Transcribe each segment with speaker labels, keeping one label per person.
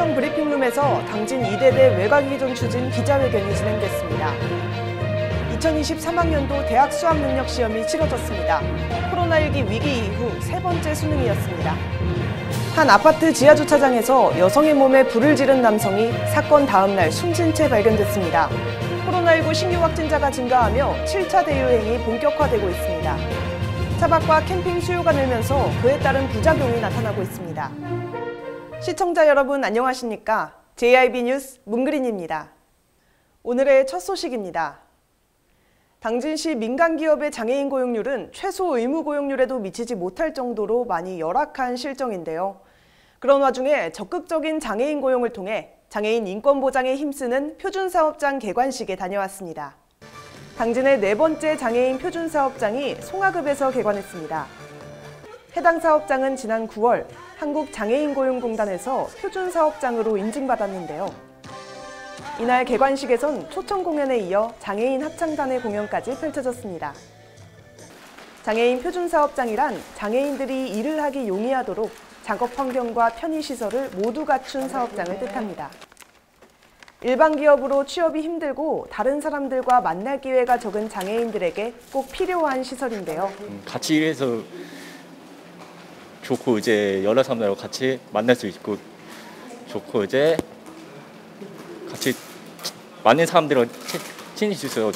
Speaker 1: 시청 브리핑룸에서 당진 이대대 외곽이전 추진 기자회견이 진행됐습니다. 2023학년도 대학 수학능력시험이 치러졌습니다. 코로나19 위기 이후 세 번째 수능이었습니다. 한 아파트 지하주차장에서 여성의 몸에 불을 지른 남성이 사건 다음 날 숨진 채 발견됐습니다. 코로나19 신규 확진자가 증가하며 7차 대유행이 본격화되고 있습니다. 차박과 캠핑 수요가 늘면서 그에 따른 부작용이 나타나고 있습니다. 시청자 여러분 안녕하십니까? JIB 뉴스 문그린입니다. 오늘의 첫 소식입니다. 당진시 민간기업의 장애인 고용률은 최소 의무 고용률에도 미치지 못할 정도로 많이 열악한 실정인데요. 그런 와중에 적극적인 장애인 고용을 통해 장애인 인권 보장에 힘쓰는 표준사업장 개관식에 다녀왔습니다. 당진의 네 번째 장애인 표준사업장이 송하급에서 개관했습니다. 해당 사업장은 지난 9월 한국장애인고용공단에서 표준사업장으로 인증받았는데요. 이날 개관식에선 초청 공연에 이어 장애인 합창단의 공연까지 펼쳐졌습니다. 장애인 표준사업장이란 장애인들이 일을 하기 용이하도록 작업 환경과 편의시설을 모두 갖춘 사업장을 뜻합니다. 일반 기업으로 취업이 힘들고 다른 사람들과 만날 기회가 적은 장애인들에게 꼭 필요한 시설인데요.
Speaker 2: 같이 일해서 좋고 이제 여러 사람들하고 같이 만날 수 있고 좋고 이제 같이 많은 사람들과 친해질 수 있어서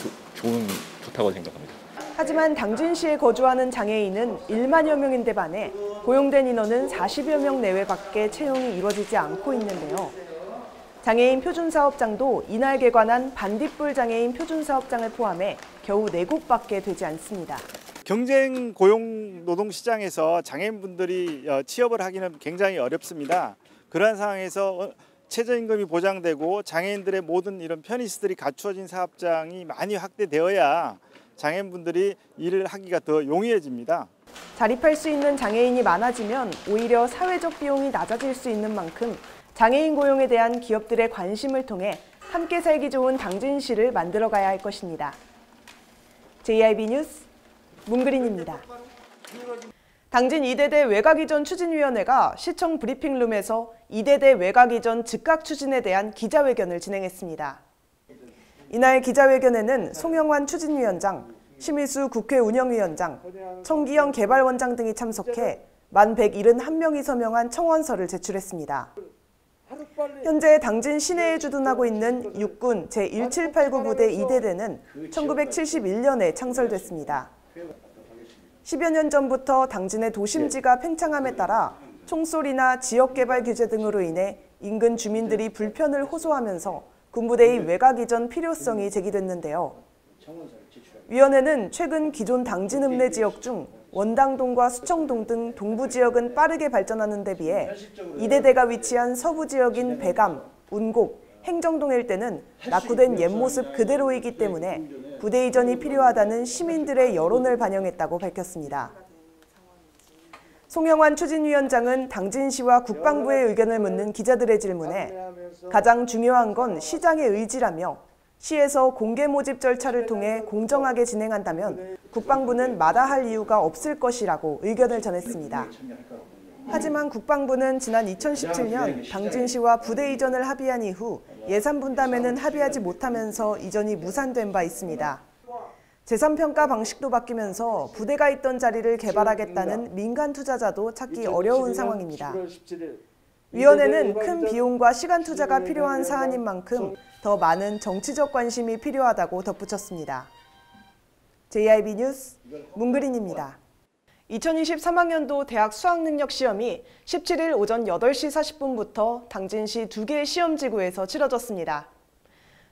Speaker 2: 좋다고 생각합니다.
Speaker 1: 하지만 당진시에 거주하는 장애인은 1만여 명인데 반해 고용된 인원은 40여 명 내외밖에 채용이 이루어지지 않고 있는데요. 장애인 표준사업장도 이날 개관한 반딧불 장애인 표준사업장을 포함해 겨우 4곳밖에 되지 않습니다.
Speaker 3: 경쟁 고용 노동 시장에서 장애인분들이 취업을 하기는 굉장히 어렵습니다. 그러한 상황에서 최저임금이 보장되고 장애인들의 모든 이런 편의시설이 갖추어진 사업장이 많이 확대되어야 장애인분들이 일을 하기가 더 용이해집니다.
Speaker 1: 자립할 수 있는 장애인이 많아지면 오히려 사회적 비용이 낮아질 수 있는 만큼 장애인 고용에 대한 기업들의 관심을 통해 함께 살기 좋은 당진시를 만들어가야 할 것입니다. JIB 뉴스 문그린입니다. 당진 이대대 외곽이전 추진위원회가 시청 브리핑룸에서 이대대 외곽이전 즉각 추진에 대한 기자회견을 진행했습니다. 이날 기자회견에는 송영환 추진위원장, 심의수 국회 운영위원장, 청기영 개발원장 등이 참석해 만 171명이 서명한 청원서를 제출했습니다. 현재 당진 시내에 주둔하고 있는 육군 제1789 부대 이대대는 1971년에 창설됐습니다. 10여 년 전부터 당진의 도심지가 팽창함에 따라 총소리나 지역개발 규제 등으로 인해 인근 주민들이 불편을 호소하면서 군부대의 외곽 이전 필요성이 제기됐는데요. 위원회는 최근 기존 당진 읍내 지역 중 원당동과 수청동 등 동부 지역은 빠르게 발전하는 데 비해 이대대가 위치한 서부 지역인 배감, 운곡, 행정동 일대는 낙후된 옛 모습 그대로이기 때문에 부대 이전이 필요하다는 시민들의 여론을 반영했다고 밝혔습니다. 송영환 추진위원장은 당진시와 국방부의 의견을 묻는 기자들의 질문에 가장 중요한 건 시장의 의지라며 시에서 공개 모집 절차를 통해 공정하게 진행한다면 국방부는 마다할 이유가 없을 것이라고 의견을 전했습니다. 하지만 국방부는 지난 2017년 당진시와 부대 이전을 합의한 이후 예산 분담에는 합의하지 못하면서 이전이 무산된 바 있습니다. 재산평가 방식도 바뀌면서 부대가 있던 자리를 개발하겠다는 민간 투자자도 찾기 어려운 상황입니다. 위원회는 큰 비용과 시간 투자가 필요한 사안인 만큼 더 많은 정치적 관심이 필요하다고 덧붙였습니다. JIB 뉴스 문그린입니다. 2023학년도 대학 수학능력시험이 17일 오전 8시 40분부터 당진시 2개의 시험지구에서 치러졌습니다.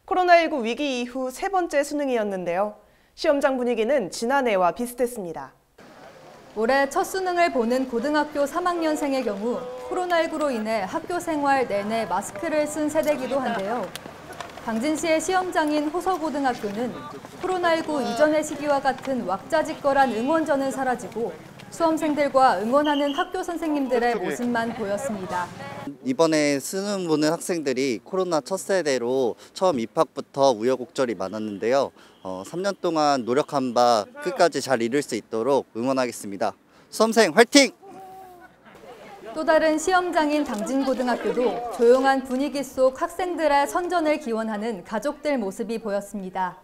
Speaker 1: 코로나19 위기 이후 세 번째 수능이었는데요. 시험장 분위기는 지난해와 비슷했습니다.
Speaker 4: 올해 첫 수능을 보는 고등학교 3학년생의 경우 코로나19로 인해 학교 생활 내내 마스크를 쓴 세대이기도 한데요. 당진시의 시험장인 호서고등학교는 코로나19 이전의 시기와 같은 왁자지껄한 응원전은 사라지고 수험생들과 응원하는 학교 선생님들의 모습만 보였습니다.
Speaker 5: 이번에 수능 보는 학생들이 코로나 첫 세대로 처음 입학부터 우여곡절이 많았는데요. 3년 동안 노력한 바 끝까지 잘 이룰 수 있도록 응원하겠습니다. 수험생 화이팅!
Speaker 4: 또 다른 시험장인 당진고등학교도 조용한 분위기 속 학생들의 선전을 기원하는 가족들 모습이 보였습니다.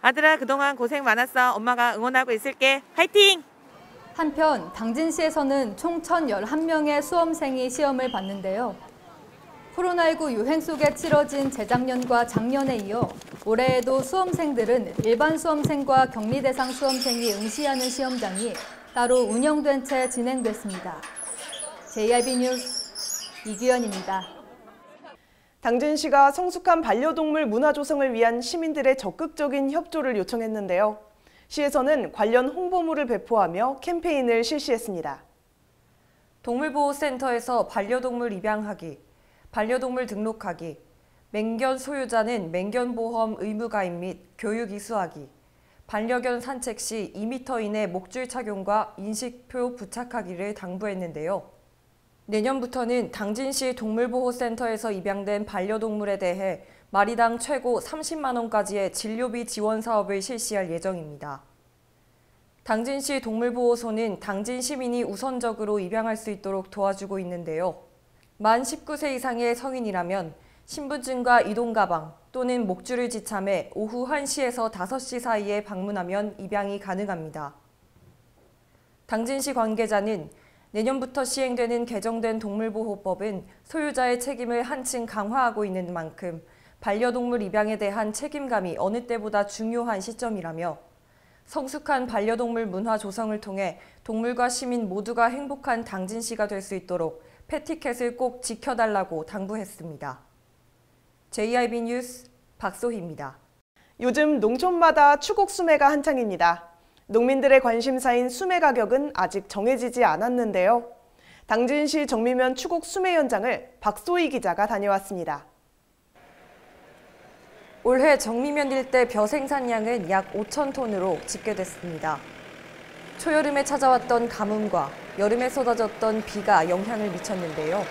Speaker 6: 아들아, 그동안 고생 많았어. 엄마가 응원하고 있을게. 화이팅!
Speaker 4: 한편 당진시에서는 총 1,011명의 수험생이 시험을 봤는데요. 코로나19 유행 속에 치러진 재작년과 작년에 이어 올해에도 수험생들은 일반 수험생과 격리 대상 수험생이 응시하는 시험장이 따로 운영된 채 진행됐습니다. JIB 뉴스 이규현입니다.
Speaker 1: 당진시가 성숙한 반려동물 문화 조성을 위한 시민들의 적극적인 협조를 요청했는데요. 시에서는 관련 홍보물을 배포하며 캠페인을 실시했습니다.
Speaker 7: 동물보호센터에서 반려동물 입양하기, 반려동물 등록하기, 맹견 소유자는 맹견보험 의무가입 및 교육 이수하기, 반려견 산책 시 2m 이내 목줄 착용과 인식표 부착하기를 당부했는데요. 내년부터는 당진시 동물보호센터에서 입양된 반려동물에 대해 마리당 최고 30만 원까지의 진료비 지원 사업을 실시할 예정입니다. 당진시 동물보호소는 당진 시민이 우선적으로 입양할 수 있도록 도와주고 있는데요. 만 19세 이상의 성인이라면 신분증과 이동가방 또는 목줄을 지참해 오후 1시에서 5시 사이에 방문하면 입양이 가능합니다. 당진시 관계자는 내년부터 시행되는 개정된 동물보호법은 소유자의 책임을 한층 강화하고 있는 만큼 반려동물 입양에 대한 책임감이 어느 때보다 중요한 시점이라며 성숙한 반려동물 문화 조성을 통해 동물과 시민 모두가 행복한 당진시가 될 수 있도록 패티켓을 꼭 지켜달라고 당부했습니다. JIB 뉴스 박소희입니다.
Speaker 1: 요즘 농촌마다 추곡 수매가 한창입니다. 농민들의 관심사인 수매 가격은 아직 정해지지 않았는데요. 당진시 정미면 추곡 수매 현장을 박소희 기자가 다녀왔습니다.
Speaker 7: 올해 정미면 일대 벼 생산량은 약 5,000톤으로 집계됐습니다. 초여름에 찾아왔던 가뭄과 여름에 쏟아졌던 비가 영향을 미쳤는데요.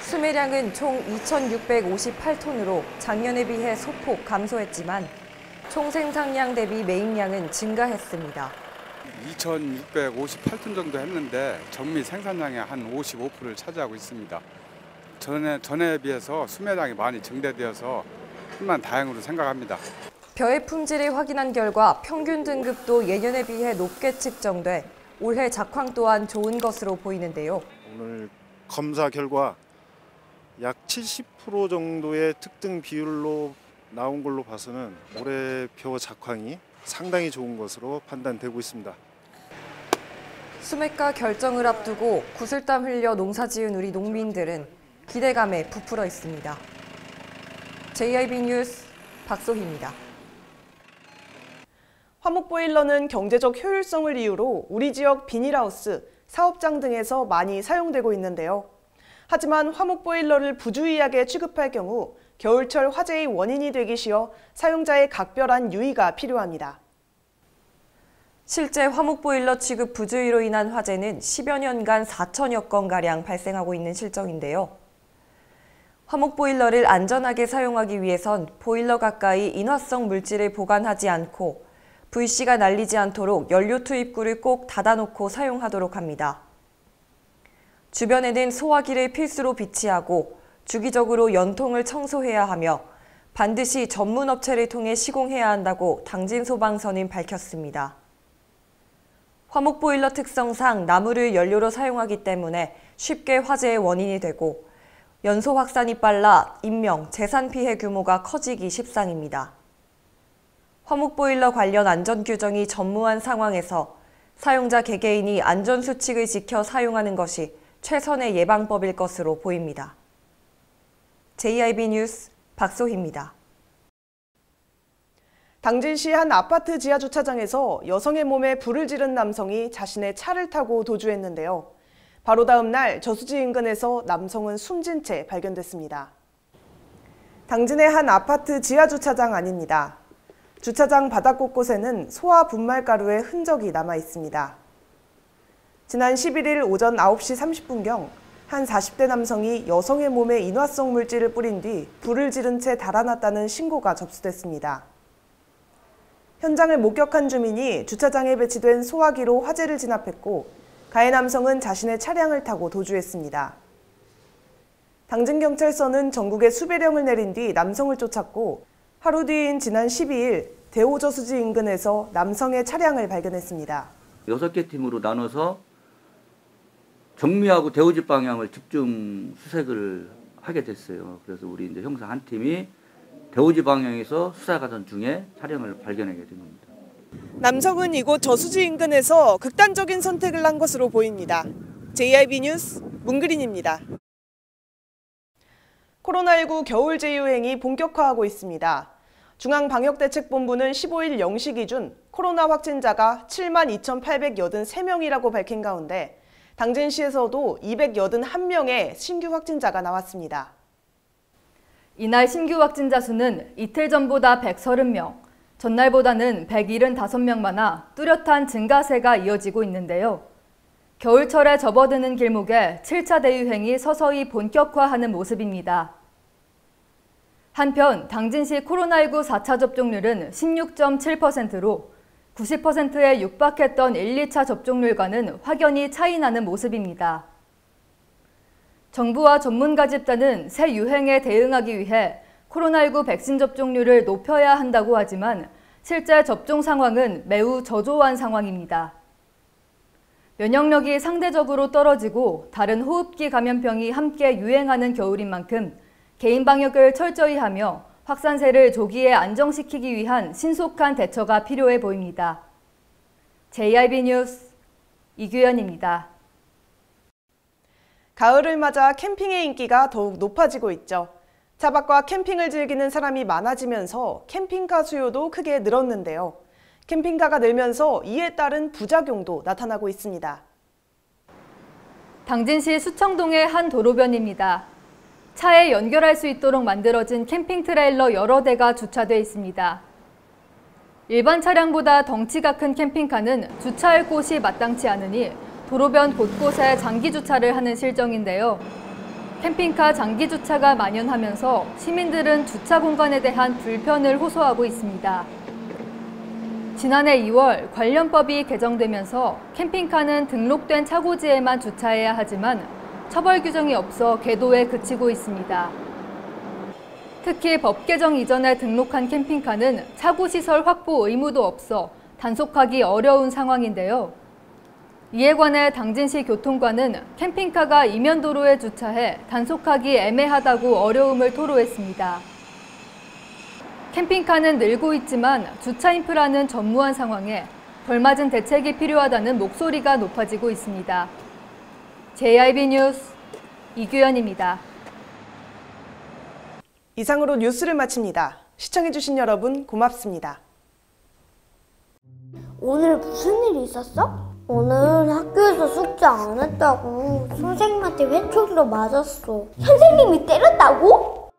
Speaker 7: 수매량은 총 2,658톤으로 작년에 비해 소폭 감소했지만 총 생산량 대비 매입량은 증가했습니다.
Speaker 8: 2,658톤 정도 했는데 정미 생산량의 한 55%를 차지하고 있습니다. 전에 비해서 수매량이 많이 증대되어서 천만 다행으로 생각합니다.
Speaker 7: 벼의 품질을 확인한 결과 평균 등급도 예년에 비해 높게 측정돼 올해 작황 또한 좋은 것으로 보이는데요.
Speaker 9: 오늘 검사 결과 약 70% 정도의 특등 비율로 나온 걸로 봐서는 올해 벼 작황이 상당히 좋은 것으로 판단되고 있습니다.
Speaker 7: 수매가 결정을 앞두고 구슬땀 흘려 농사지은 우리 농민들은 기대감에 부풀어 있습니다. JIB 뉴스 박소희입니다.
Speaker 1: 화목보일러는 경제적 효율성을 이유로 우리 지역 비닐하우스, 사업장 등에서 많이 사용되고 있는데요. 하지만 화목보일러를 부주의하게 취급할 경우 겨울철 화재의 원인이 되기 쉬워 사용자의 각별한 유의가 필요합니다.
Speaker 7: 실제 화목보일러 취급 부주의로 인한 화재는 10여 년간 4천여 건가량 발생하고 있는 실정인데요. 화목보일러를 안전하게 사용하기 위해선 보일러 가까이 인화성 물질을 보관하지 않고 불씨가 날리지 않도록 연료 투입구를 꼭 닫아놓고 사용하도록 합니다. 주변에는 소화기를 필수로 비치하고 주기적으로 연통을 청소해야 하며 반드시 전문 업체를 통해 시공해야 한다고 당진소방서는 밝혔습니다. 화목보일러 특성상 나무를 연료로 사용하기 때문에 쉽게 화재의 원인이 되고 연소 확산이 빨라 인명, 재산 피해 규모가 커지기 십상입니다. 화목보일러 관련 안전규정이 전무한 상황에서 사용자 개개인이 안전수칙을 지켜 사용하는 것이 최선의 예방법일 것으로 보입니다. JIB 뉴스 박소희입니다.
Speaker 1: 당진시 한 아파트 지하주차장에서 여성의 몸에 불을 지른 남성이 자신의 차를 타고 도주했는데요. 바로 다음 날 저수지 인근에서 남성은 숨진 채 발견됐습니다. 당진의 한 아파트 지하주차장 안입니다. 주차장 바닥 곳곳에는 소화 분말가루의 흔적이 남아 있습니다. 지난 11일 오전 9시 30분경 한 40대 남성이 여성의 몸에 인화성 물질을 뿌린 뒤 불을 지른 채 달아났다는 신고가 접수됐습니다. 현장을 목격한 주민이 주차장에 배치된 소화기로 화재를 진압했고 가해 남성은 자신의 차량을 타고 도주했습니다. 당진경찰서는 전국에 수배령을 내린 뒤 남성을 쫓았고 하루 뒤인 지난 12일 대호저수지 인근에서 남성의 차량을 발견했습니다.
Speaker 10: 6개 팀으로 나눠서 정미하고 대호집 방향을 집중 수색을 하게 됐어요. 그래서 우리 이제 형사 한 팀이 대호집 방향에서 수사 가던 중에 차량을 발견하게 된 겁니다.
Speaker 1: 남성은 이곳 저수지 인근에서 극단적인 선택을 한 것으로 보입니다. JIB 뉴스 문그린입니다. 코로나19 겨울 재유행이 본격화하고 있습니다. 중앙방역대책본부는 15일 0시 기준 코로나 확진자가 72,883명이라고 밝힌 가운데 당진시에서도 281명의 신규 확진자가 나왔습니다.
Speaker 4: 이날 신규 확진자 수는 이틀 전보다 130명, 전날보다는 175명 많아 뚜렷한 증가세가 이어지고 있는데요. 겨울철에 접어드는 길목에 7차 대유행이 서서히 본격화하는 모습입니다. 한편 당진시 코로나19 4차 접종률은 16.7%로 90%에 육박했던 1, 2차 접종률과는 확연히 차이 나는 모습입니다. 정부와 전문가 집단은 새 유행에 대응하기 위해 코로나19 백신 접종률을 높여야 한다고 하지만 실제 접종 상황은 매우 저조한 상황입니다. 면역력이 상대적으로 떨어지고 다른 호흡기 감염병이 함께 유행하는 겨울인 만큼 개인 방역을 철저히 하며 확산세를 조기에 안정시키기 위한 신속한 대처가 필요해 보입니다. JIB 뉴스 이규현입니다.
Speaker 1: 가을을 맞아 캠핑의 인기가 더욱 높아지고 있죠. 차박과 캠핑을 즐기는 사람이 많아지면서 캠핑카 수요도 크게 늘었는데요. 캠핑카가 늘면서 이에 따른 부작용도 나타나고 있습니다.
Speaker 4: 당진시 수청동의 한 도로변입니다. 차에 연결할 수 있도록 만들어진 캠핑 트레일러 여러 대가 주차돼 있습니다. 일반 차량보다 덩치가 큰 캠핑카는 주차할 곳이 마땅치 않으니 도로변 곳곳에 장기 주차를 하는 실정인데요. 캠핑카 장기 주차가 만연하면서 시민들은 주차 공간에 대한 불편을 호소하고 있습니다. 지난해 2월 관련법이 개정되면서 캠핑카는 등록된 차고지에만 주차해야 하지만 처벌 규정이 없어 계도에 그치고 있습니다. 특히 법 개정 이전에 등록한 캠핑카는 차고시설 확보 의무도 없어 단속하기 어려운 상황인데요. 이에 관해 당진시 교통관은 캠핑카가 이면도로에 주차해 단속하기 애매하다고 어려움을 토로했습니다. 캠핑카는 늘고 있지만 주차 인프라는 전무한 상황에 걸맞은 대책이 필요하다는 목소리가 높아지고 있습니다. JIB 뉴스 이규현입니다.
Speaker 1: 이상으로 뉴스를 마칩니다. 시청해주신 여러분 고맙습니다.
Speaker 11: 오늘 무슨 일이 있었어? 오늘 학교에서 숙제 안 했다고 선생님한테 회초리로 맞았어. 선생님이 때렸다고?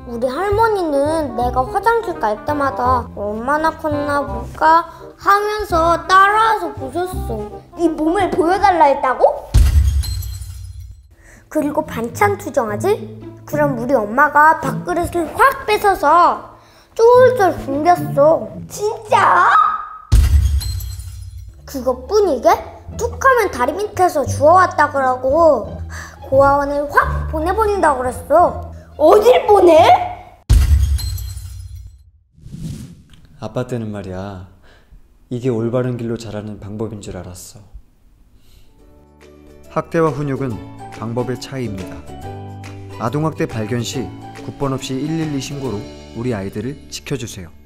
Speaker 11: 우리 할머니는 내가 화장실 갈 때마다 얼마나 컸나 볼까 하면서 따라와서 보셨어. 네 몸을 보여달라 했다고? 그리고 반찬 투정하지? 그럼 우리 엄마가 밥그릇을 확 뺏어서 쫄쫄 굶겼어. 진짜? 그것뿐이게? 툭하면 다리 밑에서 주워왔다 그러고 고아원을 확 보내버린다고 그랬어. 어딜 보내?
Speaker 12: 아빠 때는 말이야, 이게 올바른 길로 자라는 방법인 줄 알았어. 학대와 훈육은 방법의 차이입니다. 아동학대 발견 시 국번 없이 112 신고로 우리 아이들을 지켜주세요.